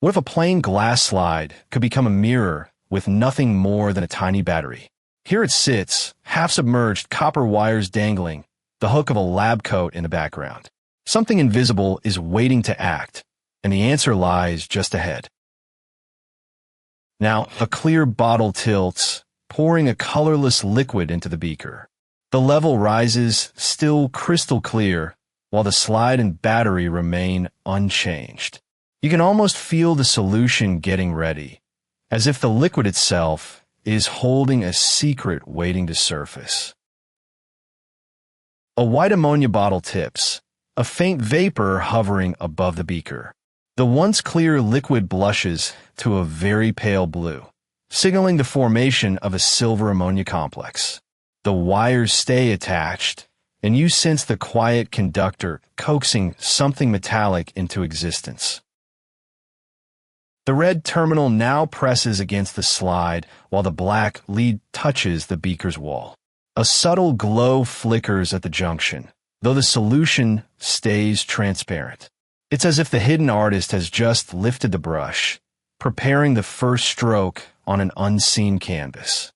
What if a plain glass slide could become a mirror with nothing more than a tiny battery? Here it sits, half-submerged, copper wires dangling, the hook of a lab coat in the background. Something invisible is waiting to act, and the answer lies just ahead. Now, a clear bottle tilts, pouring a colorless liquid into the beaker. The level rises, still crystal clear, while the slide and battery remain unchanged. You can almost feel the solution getting ready, as if the liquid itself is holding a secret waiting to surface. A white ammonia bottle tips, a faint vapor hovering above the beaker. The once clear liquid blushes to a very pale blue, signaling the formation of a silver ammonia complex. The wires stay attached, and you sense the quiet conductor coaxing something metallic into existence. The red terminal now presses against the slide while the black lead touches the beaker's wall. A subtle glow flickers at the junction, though the solution stays transparent. It's as if the hidden artist has just lifted the brush, preparing the first stroke on an unseen canvas.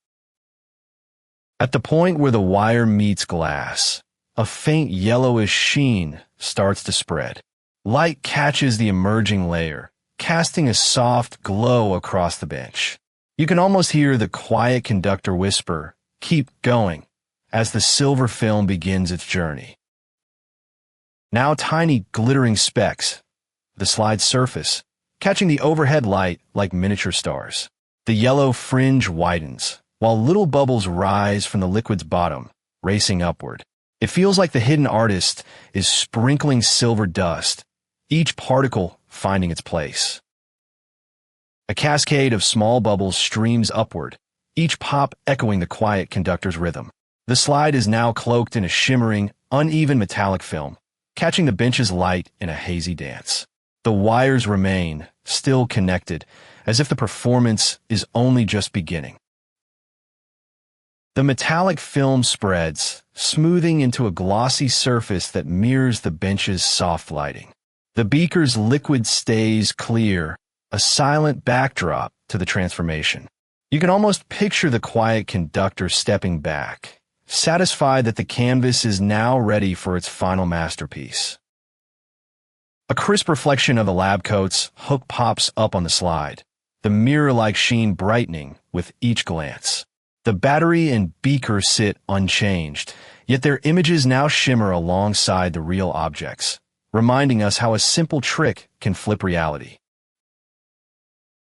At the point where the wire meets glass, a faint yellowish sheen starts to spread. Light catches the emerging layer, casting a soft glow across the bench. You can almost hear the quiet conductor whisper, "Keep going," as the silver film begins its journey. Now tiny glittering specks, the slide's surface, catching the overhead light like miniature stars. The yellow fringe widens, while little bubbles rise from the liquid's bottom, racing upward. It feels like the hidden artist is sprinkling silver dust, each particle finding its place. A cascade of small bubbles streams upward, each pop echoing the quiet conductor's rhythm. The slide is now cloaked in a shimmering, uneven metallic film, catching the bench's light in a hazy dance. The wires remain, still connected, as if the performance is only just beginning. The metallic film spreads, smoothing into a glossy surface that mirrors the bench's soft lighting. The beaker's liquid stays clear, a silent backdrop to the transformation. You can almost picture the quiet conductor stepping back, satisfied that the canvas is now ready for its final masterpiece. A crisp reflection of the lab coat's hook pops up on the slide, the mirror-like sheen brightening with each glance. The battery and beaker sit unchanged, yet their images now shimmer alongside the real objects, reminding us how a simple trick can flip reality.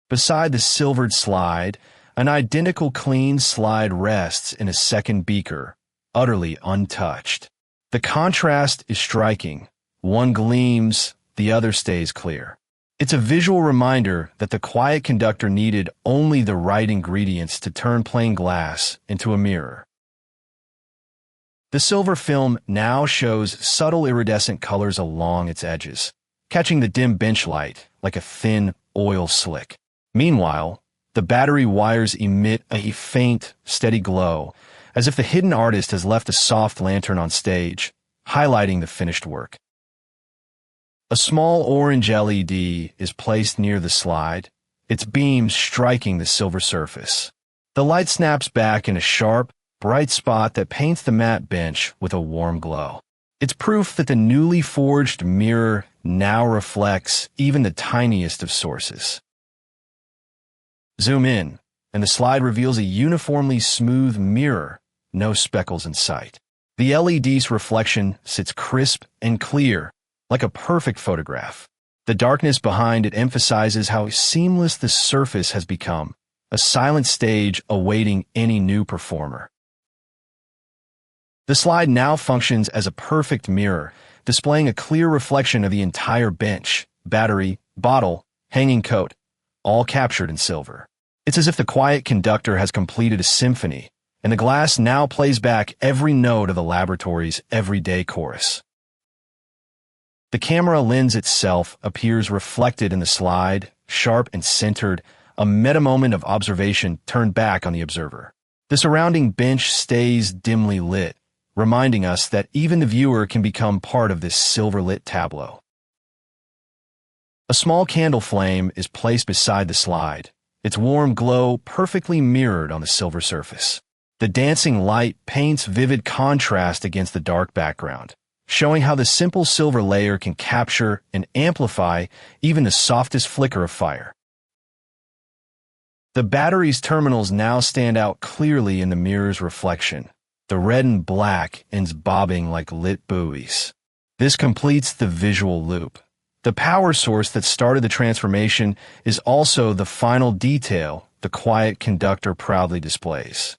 Beside the silvered slide, an identical clean slide rests in a second beaker, utterly untouched. The contrast is striking. One gleams, the other stays clear. It's a visual reminder that the quiet conductor needed only the right ingredients to turn plain glass into a mirror. The silver film now shows subtle iridescent colors along its edges, catching the dim bench light like a thin oil slick. Meanwhile, the battery wires emit a faint, steady glow, as if the hidden artist has left a soft lantern on stage, highlighting the finished work. A small orange LED is placed near the slide, its beams striking the silver surface. The light snaps back in a sharp, bright spot that paints the matte bench with a warm glow. It's proof that the newly forged mirror now reflects even the tiniest of sources. Zoom in, and the slide reveals a uniformly smooth mirror, no speckles in sight. The LED's reflection sits crisp and clear, like a perfect photograph. The darkness behind it emphasizes how seamless the surface has become, a silent stage awaiting any new performer. The slide now functions as a perfect mirror, displaying a clear reflection of the entire bench, battery, bottle, hanging coat, all captured in silver. It's as if the quiet conductor has completed a symphony, and the glass now plays back every note of the laboratory's everyday chorus. The camera lens itself appears reflected in the slide, sharp and centered, a meta-moment of observation turned back on the observer. The surrounding bench stays dimly lit, reminding us that even the viewer can become part of this silver-lit tableau. A small candle flame is placed beside the slide, its warm glow perfectly mirrored on the silver surface. The dancing light paints vivid contrast against the dark background, showing how the simple silver layer can capture and amplify even the softest flicker of fire. The battery's terminals now stand out clearly in the mirror's reflection, the red and black ends bobbing like lit buoys. This completes the visual loop. The power source that started the transformation is also the final detail the quiet conductor proudly displays.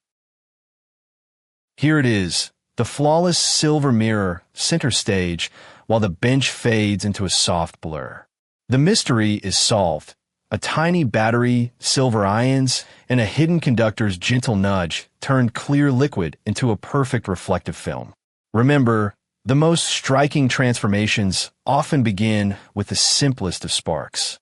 Here it is, the flawless silver mirror, center stage, while the bench fades into a soft blur. The mystery is solved. A tiny battery, silver ions, and a hidden conductor's gentle nudge turned clear liquid into a perfect reflective film. Remember, the most striking transformations often begin with the simplest of sparks.